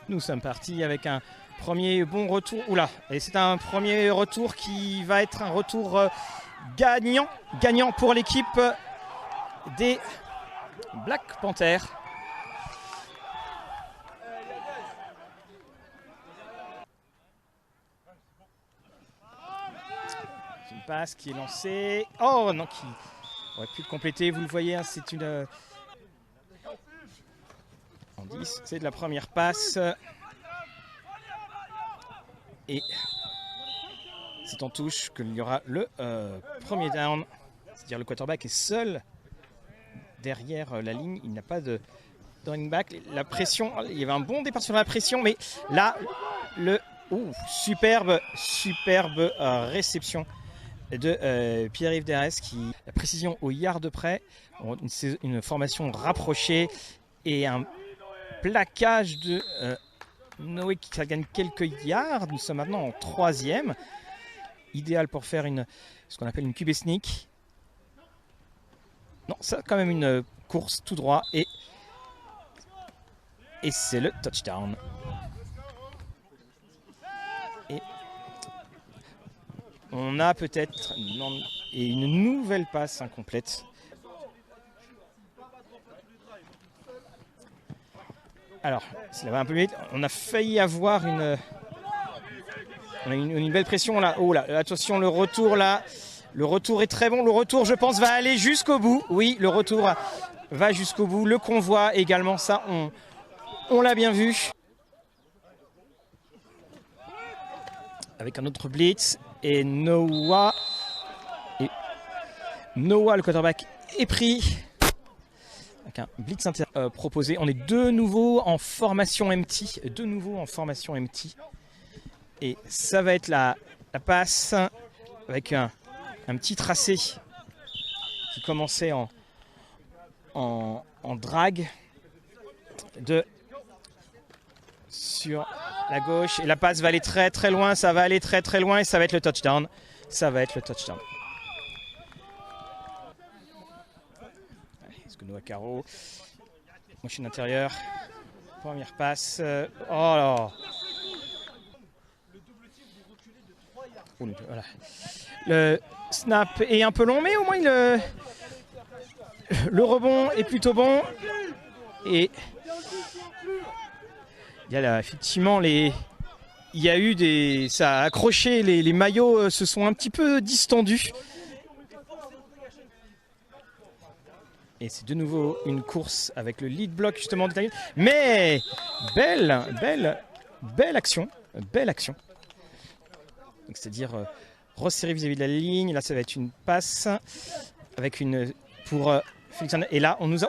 Nous sommes partis avec un premier bon retour. Oula, et c'est un premier retour qui va être un retour gagnant. Gagnant pour l'équipe des Black Panthers. Une passe qui est lancée. Oh non, qui aurait pu le compléter. Vous le voyez, hein, c'est une... En 10, c'est de la première passe. Et c'est en touche qu'il y aura le premier down. C'est-à-dire le quarterback est seul derrière la ligne. Il n'a pas de running back. La pression, il y avait un bon départ sur la pression, mais là, le superbe réception de Pierre-Yves Derès, qui la précision au yard près, une formation rapprochée et un plaquage de Noé qui gagne quelques yards. Nous sommes maintenant en 3e. Idéal pour faire ce qu'on appelle une QB sneak. Non, c'est quand même une course tout droit et c'est le touchdown. Et on a peut-être une nouvelle passe incomplète. Alors, ça va un peu vite. On a failli avoir une belle pression là. Oh là, attention, le retour là. Le retour est très bon. Le retour, je pense, va aller jusqu'au bout. Oui, le retour va jusqu'au bout. Le convoi également, ça, on l'a bien vu. Avec un autre blitz. Et Noah, le quarterback, est pris. Avec un blitz proposé. On est de nouveau en formation empty. Et ça va être la passe avec un petit tracé qui commençait en drag sur la gauche. Et la passe va aller très très loin. Ça va aller très très loin et ça va être le touchdown. Est-ce que Noah Caro, motion intérieure, première passe. Oh là. Voilà. Le snap est un peu long, mais au moins le rebond est plutôt bon. Et il y a là, effectivement ça a accroché, les maillots se sont un petit peu distendus. Et c'est de nouveau une course avec le lead block justement de Daniel. Mais belle action. C'est-à-dire resserrer vis-à-vis de la ligne. Là, ça va être une passe avec pour Félix. Et là, nous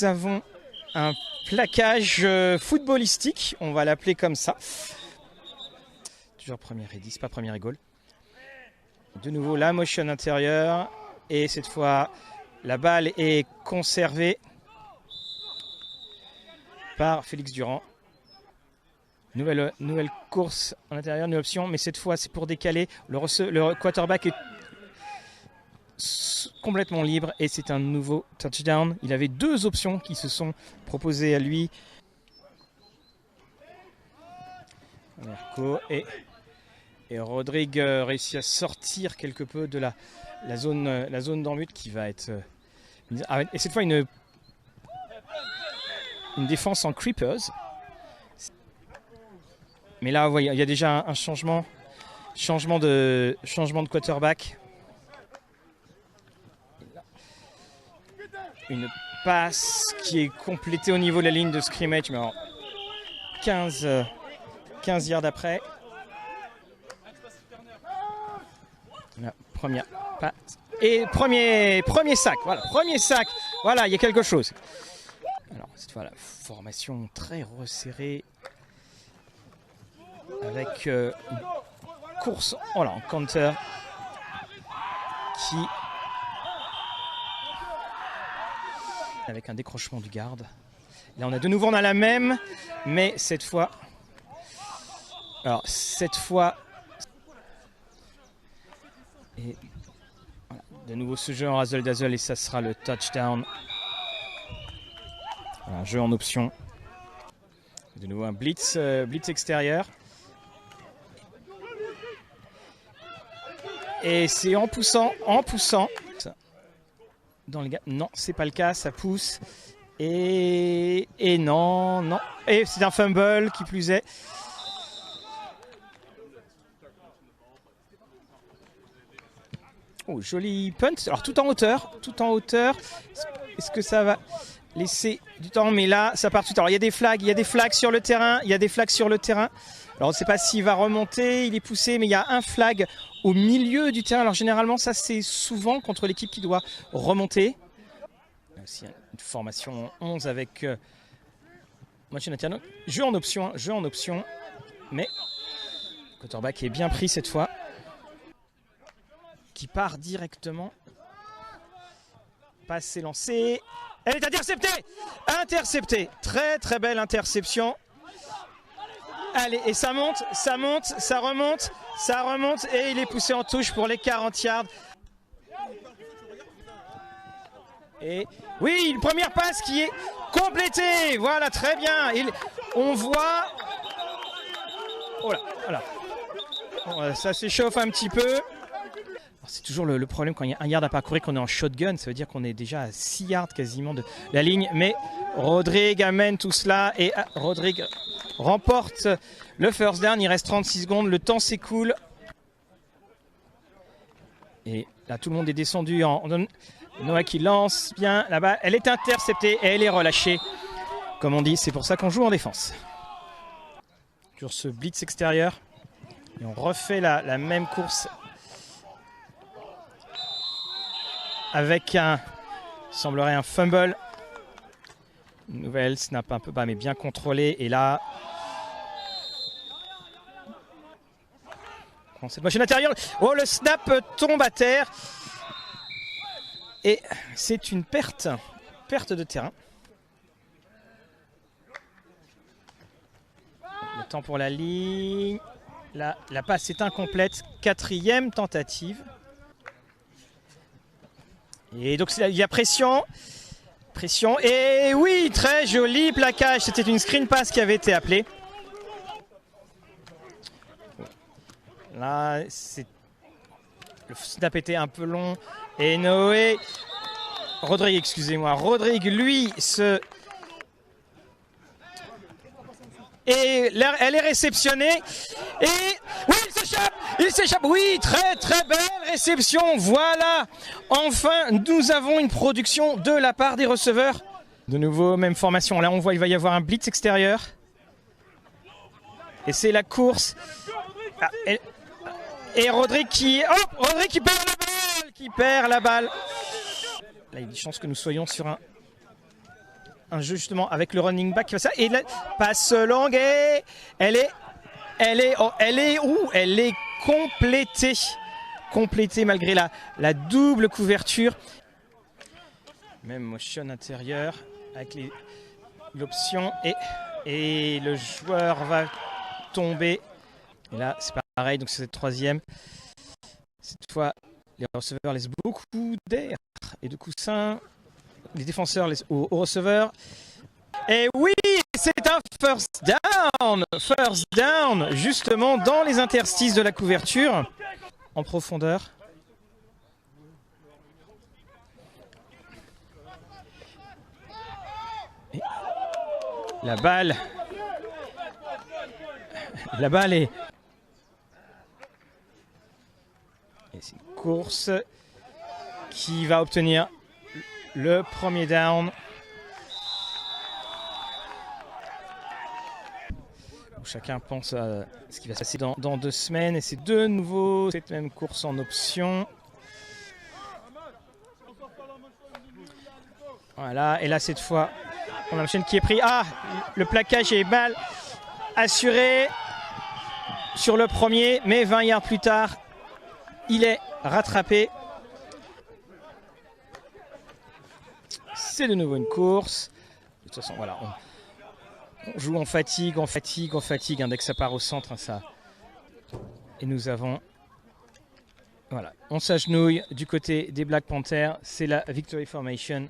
avons un plaquage footballistique. On va l'appeler comme ça. Toujours première et 10, pas première et goal. De nouveau, la motion intérieure. Et cette fois, la balle est conservée par Félix Durand. Nouvelle course en intérieur, une option, mais cette fois c'est pour décaler. Le quarterback est complètement libre et c'est un nouveau touchdown. Il avait 2 options qui se sont proposées à lui. Merco et Rodrigue réussit à sortir quelque peu de la zone d'en but qui va être... et cette fois une défense en creepers. Mais là, vous voyez, il y a déjà un changement de quarterback. Une passe qui est complétée au niveau de la ligne de scrimmage. Mais alors, 15 yards après. La première passe. Et premier sac. Voilà, premier sac. Voilà, il y a quelque chose. Alors, cette fois, la formation très resserrée. Avec une course en counter qui, avec un décrochement du garde. Là, on a de nouveau la même, mais cette fois, et voilà, de nouveau ce jeu en razzle dazzle et ça sera le touchdown. Voilà, jeu en option. De nouveau un blitz, blitz extérieur. Et c'est en poussant. Dans les gars, non, c'est pas le cas, ça pousse. Et non. Et c'est un fumble qui plus est. Oh, joli punt. Alors tout en hauteur. Est-ce que ça va laisser du temps? Mais là, ça part tout. Alors il y a des flags sur le terrain. Alors on ne sait pas s'il va remonter, il est poussé, mais il y a un flag au milieu du terrain. Alors généralement, ça c'est souvent contre l'équipe qui doit remonter. Il y a aussi une formation 11 avec jeu en option, mais quarterback est bien pris cette fois. Qui part directement. Passe est lancée. Elle est interceptée. Très très belle interception. Allez, et ça monte, ça remonte, et il est poussé en touche pour les 40 yards. Et oui, une première passe qui est complétée. Voilà, très bien. On voit... Oh là, voilà. Bon, ça s'échauffe un petit peu. C'est toujours le problème quand il y a un yard à parcourir, qu'on est en shotgun. Ça veut dire qu'on est déjà à 6 yards quasiment de la ligne. Mais Rodrigue amène tout cela et Rodrigue remporte le first down. Il reste 36 secondes. Le temps s'écoule. Et là, tout le monde est descendu. Noah qui lance bien là-bas. Elle est interceptée et elle est relâchée. Comme on dit, c'est pour ça qu'on joue en défense. Sur ce blitz extérieur. Et on refait la même course. Avec semblerait un fumble. Nouvelle snap un peu bas mais bien contrôlée. Et là, cette machine intérieure. Oh, le snap tombe à terre. Et c'est une perte de terrain. Le temps pour la ligne. La passe est incomplète. 4e tentative. Et donc il y a pression. Et oui, très joli plaquage. C'était une screen pass qui avait été appelée. Là, le snap était un peu long. Et Rodrigue, lui, et là, elle est réceptionnée. Et oui, il s'échappe. Oui, très très belle réception. Voilà. Enfin, nous avons une production de la part des receveurs. De nouveau, même formation. Là, on voit il va y avoir un blitz extérieur. Et c'est la course. Et Rodrigue qui perd la balle. Là, il y a des chances que nous soyons sur un jeu justement avec le running back qui fait ça. Et là, passe longue et elle est complétée malgré la double couverture. Même motion intérieure avec l'option et le joueur va tomber. Et là, c'est pareil, donc c'est 3e. Cette fois, les receveurs laissent beaucoup d'air et de coussins. Les défenseurs laissent aux receveurs. Et oui, c'est un first down, justement dans les interstices de la couverture, en profondeur. Et la balle est... Et c'est une course qui va obtenir le premier down. Chacun pense à ce qui va se passer dans 2 semaines. Et c'est de nouveau cette même course en option. Voilà, et là cette fois, on a la chaîne qui est pris. Ah, le plaquage est mal assuré sur le premier, mais 20 yards plus tard, il est rattrapé. C'est de nouveau une course. De toute façon, voilà, on joue en fatigue, hein, dès que ça part au centre, hein, ça. Et nous avons... Voilà, on s'agenouille du côté des Black Panthers. C'est la Victory Formation.